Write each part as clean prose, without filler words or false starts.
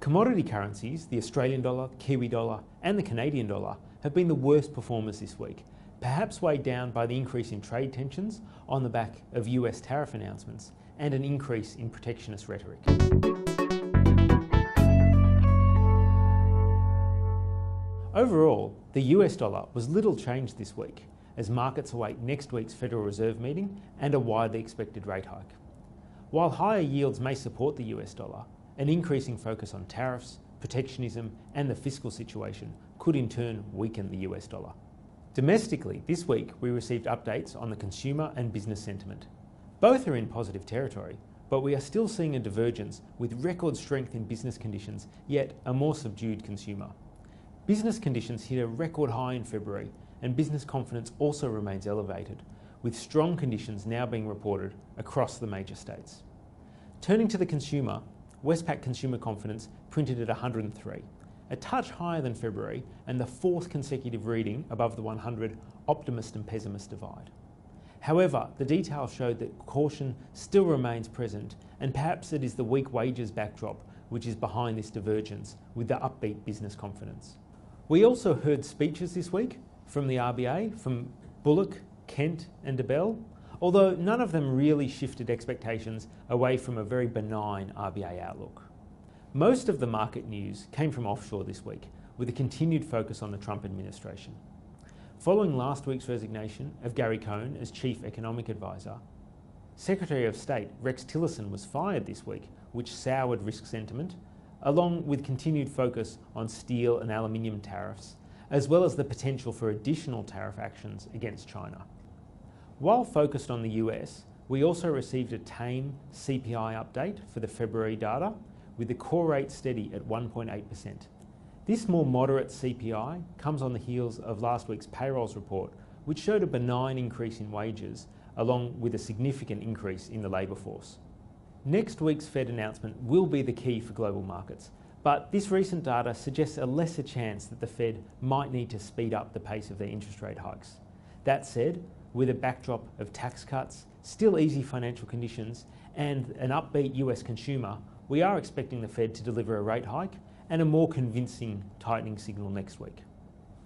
Commodity currencies, the Australian dollar, Kiwi dollar and the Canadian dollar have been the worst performers this week, perhaps weighed down by the increase in trade tensions on the back of US tariff announcements and an increase in protectionist rhetoric. Overall, the US dollar was little changed this week as markets await next week's Federal Reserve meeting and a widely expected rate hike. While higher yields may support the US dollar, an increasing focus on tariffs, protectionism and the fiscal situation could in turn weaken the US dollar. Domestically, this week we received updates on the consumer and business sentiment. Both are in positive territory, but we are still seeing a divergence with record strength in business conditions, yet a more subdued consumer. Business conditions hit a record high in February and business confidence also remains elevated, with strong conditions now being reported across the major states. Turning to the consumer, Westpac consumer confidence printed at 103, a touch higher than February and the fourth consecutive reading above the 100 optimist and pessimist divide. However, the details showed that caution still remains present and perhaps it is the weak wages backdrop which is behind this divergence with the upbeat business confidence. We also heard speeches this week from the RBA, from Bullock, Kent and DeBell, although none of them really shifted expectations away from a very benign RBA outlook. Most of the market news came from offshore this week, with a continued focus on the Trump administration. Following last week's resignation of Gary Cohn as Chief Economic Advisor, Secretary of State Rex Tillerson was fired this week, which soured risk sentiment, along with continued focus on steel and aluminium tariffs, as well as the potential for additional tariff actions against China. While focused on the US, we also received a tame CPI update for the February data, with the core rate steady at 1.8%. This more moderate CPI comes on the heels of last week's payrolls report, which showed a benign increase in wages, along with a significant increase in the labour force. Next week's Fed announcement will be the key for global markets, but this recent data suggests a lesser chance that the Fed might need to speed up the pace of their interest rate hikes. That said, with a backdrop of tax cuts, still easy financial conditions, and an upbeat US consumer, we are expecting the Fed to deliver a rate hike and a more convincing tightening signal next week.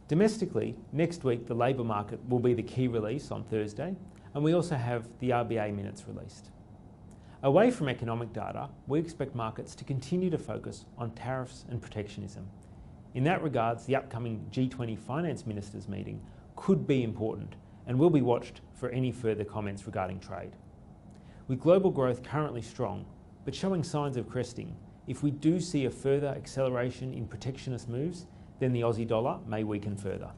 Domestically, next week the labour market will be the key release on Thursday, and we also have the RBA minutes released. Away from economic data, we expect markets to continue to focus on tariffs and protectionism. In that regards, the upcoming G20 finance ministers meeting could be important and will be watched for any further comments regarding trade. With global growth currently strong, but showing signs of cresting, if we do see a further acceleration in protectionist moves, then the Aussie dollar may weaken further.